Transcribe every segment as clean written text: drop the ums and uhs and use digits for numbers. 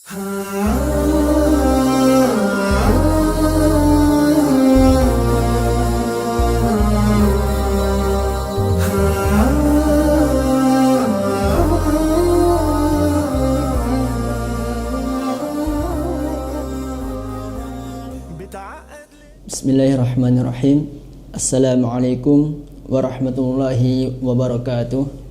Bismillahirrahmanirrahim. Assalamualaikum warahmatullahi wabarakatuh.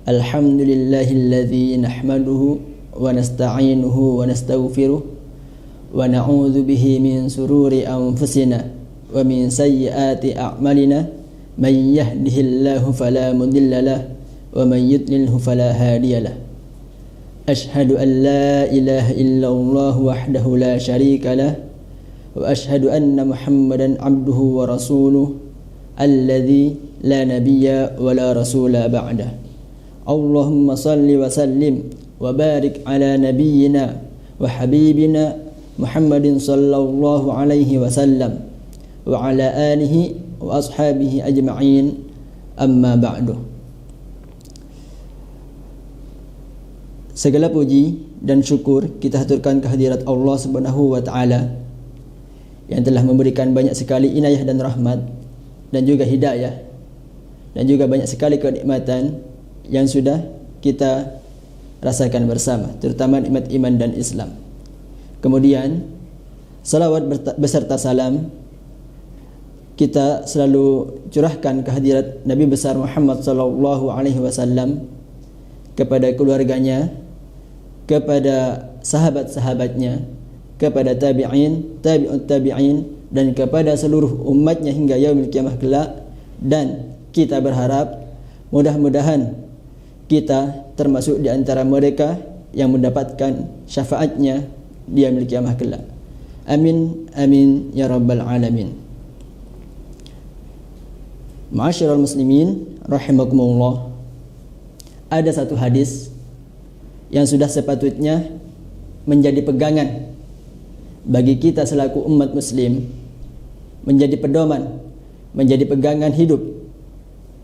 Alhamdulillahilladzi nahmaduhu wa nasta'inuhu wa nastaghfiruh wa na'udzu bihi min sururi anfusina wa min sayyiati a'malina. May yahdihillahu fala mudilla lahu wa may yudlilhu fala hadiya lahu. Ashhadu an la ilaha illallah wahdahu la syarika lah wa ashhadu anna Muhammadan abduhu wa rasuluh alladzi la nabiyya wa la rasula ba'dah. Allahumma salli wa sallim wa barik ala nabiyyina wa habibina Muhammadin sallallahu alaihi wasallam wa ala alihi wa ashabihi ajma'in, amma ba'du. Segala puji dan syukur kita haturkan kehadirat Allah Subhanahu wa taala yang telah memberikan banyak sekali inayah dan rahmat dan juga hidayah dan juga banyak sekali kenikmatan yang sudah kita rasakan bersama, terutama nikmat iman dan Islam. Kemudian salawat beserta salam kita selalu curahkan kehadirat Nabi besar Muhammad sallallahu alaihi wasallam kepada keluarganya, kepada sahabat-sahabatnya, kepada tabi'in, tabi'ut tabi'in, dan kepada seluruh umatnya hingga yaumil qiyamah kelak. Dan kita berharap mudah-mudahan kita termasuk di antara mereka yang mendapatkan syafaatnya di yaumil qiyamah kelak. Amin amin ya rabbal alamin. Ma'asyiral muslimin rahimakumullah. Ada satu hadis yang sudah sepatutnya menjadi pegangan bagi kita selaku umat muslim, menjadi pedoman, menjadi pegangan hidup,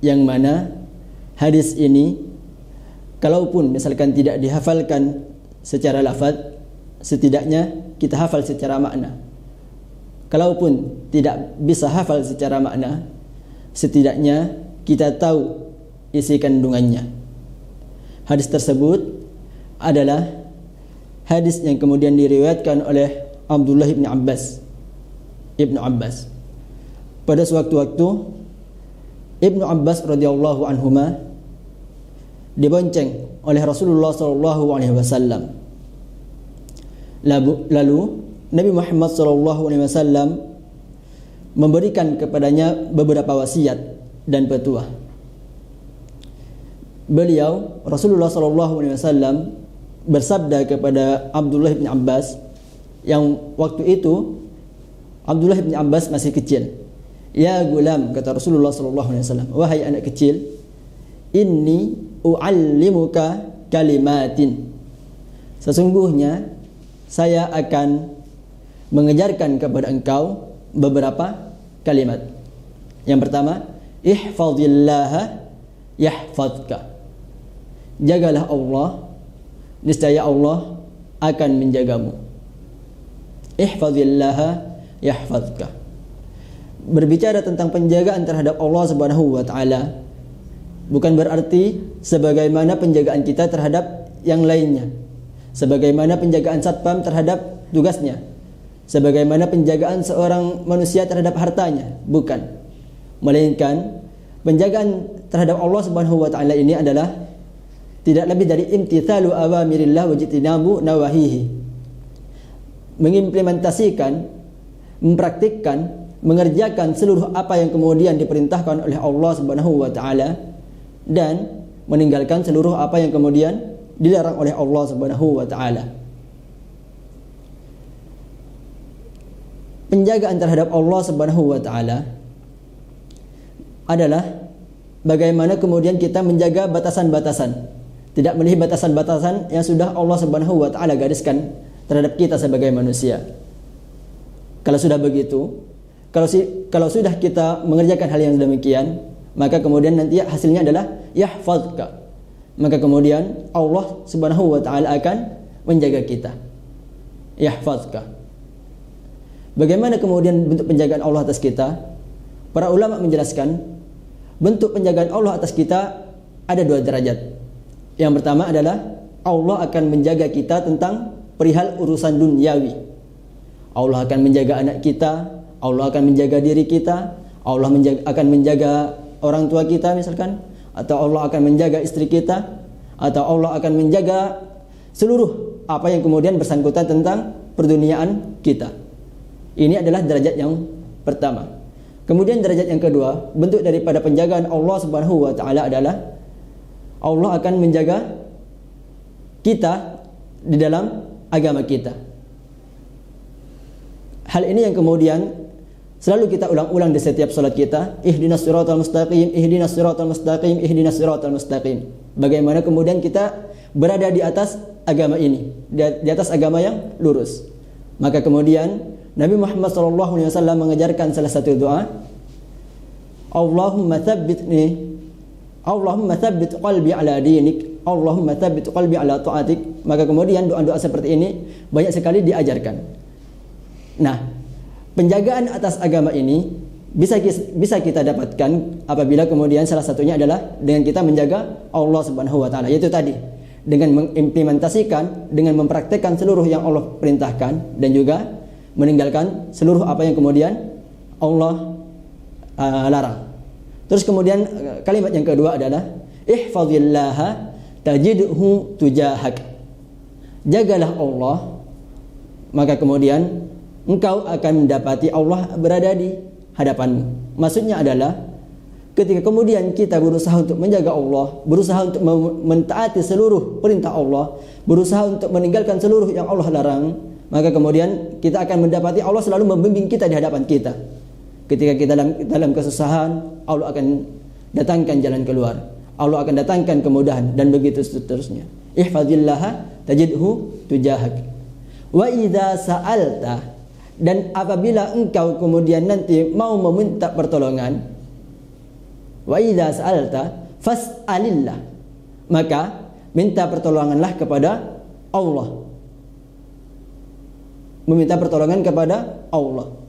yang mana hadis ini kalaupun misalkan tidak dihafalkan secara lafaz, setidaknya kita hafal secara makna. Kalaupun tidak bisa hafal secara makna, setidaknya kita tahu isi kandungannya. Hadis tersebut adalah hadis yang kemudian diriwayatkan oleh Abdullah bin Abbas. Pada sewaktu-waktu Ibnu Abbas radhiyallahu anhuma dibonceng oleh Rasulullah sallallahu alaihi wasallam. Lalu Nabi Muhammad sallallahu alaihi wasallam memberikan kepadanya beberapa wasiat dan petuah. Beliau Rasulullah sallallahu alaihi wasallam bersabda kepada Abdullah bin Abbas, yang waktu itu Abdullah bin Abbas masih kecil. Ya gulam, kata Rasulullah sallallahu alaihi wasallam, wahai anak kecil, inni u'allimuka kalimatin. Sesungguhnya saya akan mengajarkan kepada engkau beberapa kalimat. Yang pertama, ihfazillaha yahfazka. Jagalah Allah, niscaya Allah akan menjagamu. Ihfazillaha yahfazka. Berbicara tentang penjagaan terhadap Allah Subhanahu wa taala bukan berarti sebagaimana penjagaan kita terhadap yang lainnya, sebagaimana penjagaan satpam terhadap tugasnya, sebagaimana penjagaan seorang manusia terhadap hartanya, bukan. Melainkan penjagaan terhadap Allah Subhanahu wa taala ini adalah tidak lebih dari imtithalu awamirillah wa jitinabu nawahihi. Mengimplementasikan, mempraktikkan, mengerjakan seluruh apa yang kemudian diperintahkan oleh Allah Subhanahu wa taala dan meninggalkan seluruh apa yang kemudian dilarang oleh Allah Subhanahu wa taala. Penjagaan terhadap Allah Subhanahu wa taala adalah bagaimana kemudian kita menjaga batasan-batasan, tidak melebihi batasan-batasan yang sudah Allah Subhanahu wa taala gariskan terhadap kita sebagai manusia. Kalau sudah begitu, kalau sudah kita mengerjakan hal yang demikian, maka kemudian nanti hasilnya adalah yahfazka. maka kemudian Allah Subhanahu wa taala akan menjaga kita. Yahfazka. Bagaimana kemudian bentuk penjagaan Allah atas kita? Para ulama menjelaskan bentuk penjagaan Allah atas kita ada 2 derajat. Yang pertama adalah Allah akan menjaga kita tentang perihal urusan duniawi. Allah akan menjaga anak kita, Allah akan menjaga diri kita, Allah akan menjaga orang tua kita misalkan, atau Allah akan menjaga istri kita, atau Allah akan menjaga seluruh apa yang kemudian bersangkutan tentang perduniaan kita. Ini adalah derajat yang pertama. Kemudian derajat yang kedua, bentuk daripada penjagaan Allah Subhanahu wa taala adalah Allah akan menjaga kita di dalam agama kita. Hal ini yang kemudian selalu kita ulang-ulang di setiap salat kita, ihdinas siratal mustaqim, ihdinas siratal mustaqim, ihdinas siratal mustaqim. Bagaimana kemudian kita berada di atas agama ini, di atas agama yang lurus. Maka kemudian Nabi Muhammad SAW mengajarkan salah satu doa, Allahumma tsabbit qalbi ala dinik, Allahumma tsabbit qalbi ala ta'atik. Maka kemudian doa-doa seperti ini banyak sekali diajarkan. Nah, penjagaan atas agama ini bisa kita dapatkan apabila kemudian salah satunya adalah dengan kita menjaga Allah Subhanahu wa taala, yaitu tadi dengan mengimplementasikan, dengan mempraktekkan seluruh yang Allah perintahkan dan juga meninggalkan seluruh apa yang kemudian Allah larang. Terus kemudian kalimat yang kedua adalah ihfazillaha tajidhu tujahak. Jagalah Allah, maka kemudian engkau akan mendapati Allah berada di hadapanmu. Maksudnya adalah ketika kemudian kita berusaha untuk menjaga Allah, berusaha untuk mentaati seluruh perintah Allah, berusaha untuk meninggalkan seluruh yang Allah larang, maka kemudian kita akan mendapati Allah selalu membimbing kita di hadapan kita. Ketika kita dalam kesusahan, Allah akan datangkan jalan keluar, Allah akan datangkan kemudahan, dan begitu seterusnya. Ihfazillaha tajidhu tujahak. Wa idza sa'alta, dan apabila engkau kemudian nanti mau meminta pertolongan, wa idza sa'alta fas'alillah, maka minta pertolonganlah kepada Allah. Meminta pertolongan kepada Allah.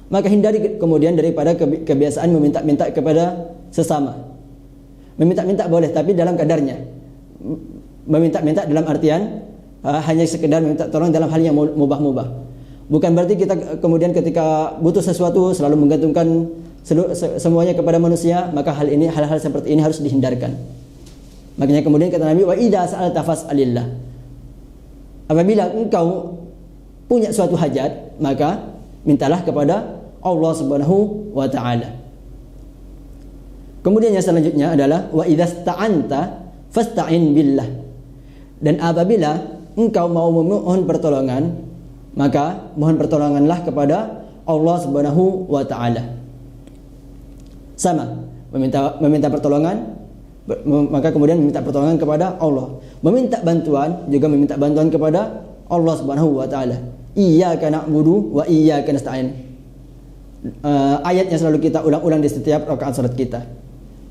Maka hindari kemudian daripada kebiasaan meminta-minta kepada sesama. Meminta-minta boleh, tapi dalam kadarnya. Meminta-minta dalam artian hanya sekedar meminta tolong dalam hal yang mubah-mubah. Bukan berarti kita kemudian ketika butuh sesuatu selalu menggantungkan semuanya kepada manusia, maka hal-hal seperti ini harus dihindarkan. Makanya kemudian kata Nabi, wa idza sa'alta fas'alillah. Apabila engkau punya suatu hajat, maka mintalah kepada Allah Subhanahu wa taala. Kemudian yang selanjutnya adalah wa idza sta'anta fasta'in billah. Dan apabila engkau mau memohon pertolongan, maka mohon pertolonganlah kepada Allah Subhanahu wa taala. Sama, meminta pertolongan, maka kemudian meminta pertolongan kepada Allah. Meminta bantuan juga meminta bantuan kepada Allah Subhanahu wa taala. Iyyaka na'budu wa iyyaka nasta'in. Ayat yang selalu kita ulang-ulang di setiap rakaat salat kita.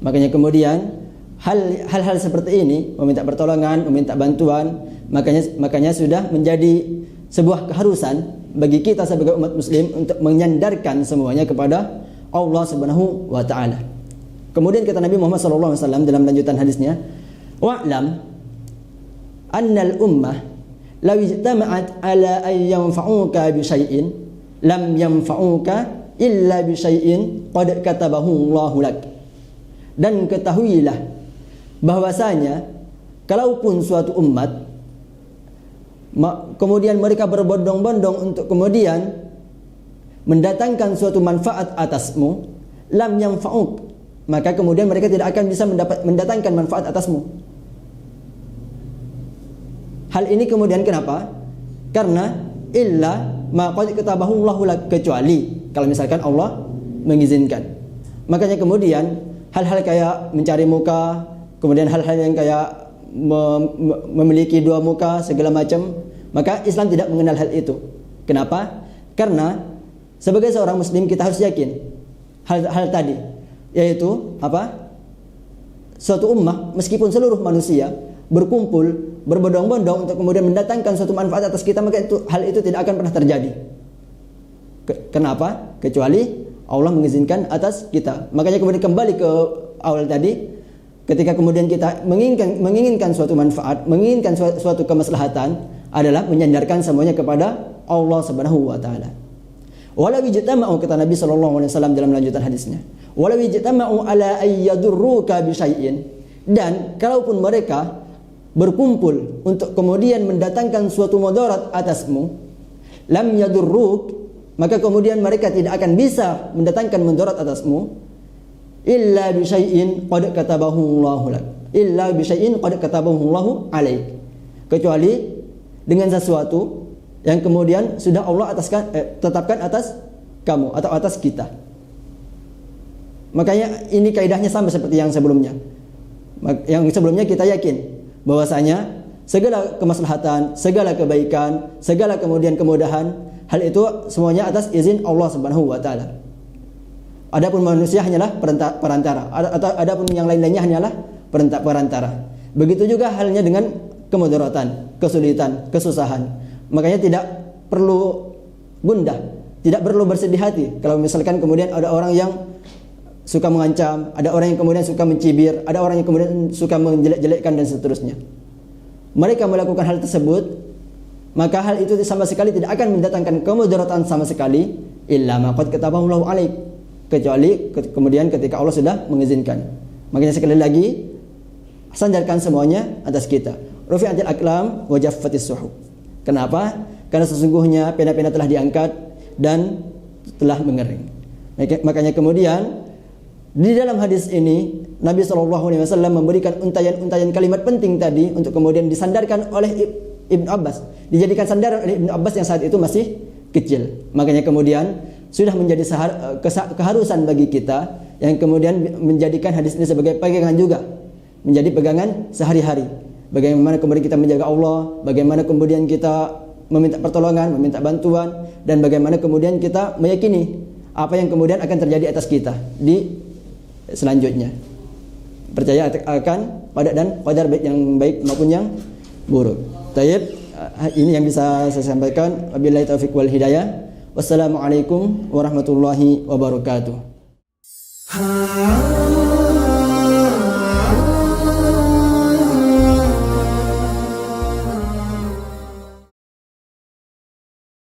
Makanya kemudian hal-hal seperti ini, meminta pertolongan, meminta bantuan, makanya sudah menjadi sebuah keharusan bagi kita sebagai umat muslim untuk menyandarkan semuanya kepada Allah Subhanahu wa taala. Kemudian kata Nabi Muhammad sallallahu alaihi wasallam dalam lanjutan hadisnya, wa'lam annal ummah law ijtama'at ala an yanfa'uka bi syai'in lam yanfa'uka illa bi syai'in qad katabahu Allahu lak. Dan ketahuilah bahwasanya kalaupun suatu umat kemudian mereka berbondong-bondong untuk kemudian mendatangkan suatu manfaat atasmu, lam yanfa'uk, maka kemudian mereka tidak akan bisa mendatangkan manfaat atasmu. Hal ini kemudian kenapa? Karena illa ma qad katabahu Allahu lak, kecuali kalau misalkan Allah mengizinkan. Makanya kemudian hal-hal kayak mencari muka, kemudian hal-hal yang kayak memiliki dua muka segala macam, maka Islam tidak mengenal hal itu. Kenapa? Karena sebagai seorang muslim kita harus yakin hal tadi, yaitu apa? suatu ummah, meskipun seluruh manusia berkumpul, berbondong-bondong untuk kemudian mendatangkan suatu manfaat atas kita, maka hal itu tidak akan pernah terjadi. Kenapa? Kecuali Allah mengizinkan atas kita. Makanya kemudian kembali ke awal tadi, ketika kemudian kita menginginkan suatu manfaat, menginginkan suatu kemaslahatan, adalah menyandarkan semuanya kepada Allah Subhanahu wa taala. Walau ijtama'u, kata Nabi sallallahu alaihi wasallam dalam lanjutan hadisnya, walau ijtama'u ala ayyadurruka bi syai'in, dan kalaupun mereka berkumpul untuk kemudian mendatangkan suatu mudarat atasmu, lam yadurruk, maka kemudian mereka tidak akan bisa mendatangkan mudarat atasmu, illa bi syai'in qad katabahu Allahu lak, illa bi syai'in qad katabahu Allahu alaik, kecuali dengan sesuatu yang kemudian sudah Allah tetapkan atas kamu atau atas kita. Makanya ini kaidahnya sama seperti yang sebelumnya. Yang sebelumnya kita yakin bahwasanya segala kemaslahatan, segala kebaikan, segala kemudian kemudahan, hal itu semuanya atas izin Allah Subhanahu wa taala. Adapun manusia hanyalah perantara, atau adapun yang lain-lainnya hanyalah perantara. Begitu juga halnya dengan kemudaratan, kesulitan, kesusahan. Makanya tidak perlu gundah, tidak perlu bersedih hati kalau misalkan kemudian ada orang yang suka mengancam, ada orang yang kemudian suka mencibir, ada orang yang kemudian suka menjelek-jelekkan dan seterusnya. Mereka melakukan hal tersebut, maka hal itu sama sekali tidak akan mendatangkan kemudaratan sama sekali, illa ma qad katabahu Allahu alaik, kecuali kemudian ketika Allah sudah mengizinkan. Makanya sekali lagi, sandarkan semuanya atas kita. Rufi'atil aqlam wa jaffatis suhuf. Kenapa? Karena sesungguhnya pena-pena telah diangkat dan telah mengering. Makanya kemudian di dalam hadis ini Nabi SAW memberikan untayan-untayan kalimat penting tadi untuk kemudian disandarkan oleh Ibnu Abbas, dijadikan sandaran oleh Ibnu Abbas yang saat itu masih kecil. Makanya kemudian sudah menjadi keharusan bagi kita yang kemudian menjadikan hadis ini sebagai pegangan juga, menjadi pegangan sehari-hari. Bagaimana kemudian kita menjaga Allah, bagaimana kemudian kita meminta pertolongan, meminta bantuan, dan bagaimana kemudian kita meyakini apa yang kemudian akan terjadi atas kita di selanjutnya. Percaya akan qada dan qadar, baik yang baik maupun yang buruk. Tayyib, ini yang bisa saya sampaikan. Wabillahi taufiq wal hidayah. Wassalamualaikum warahmatullahi wabarakatuh.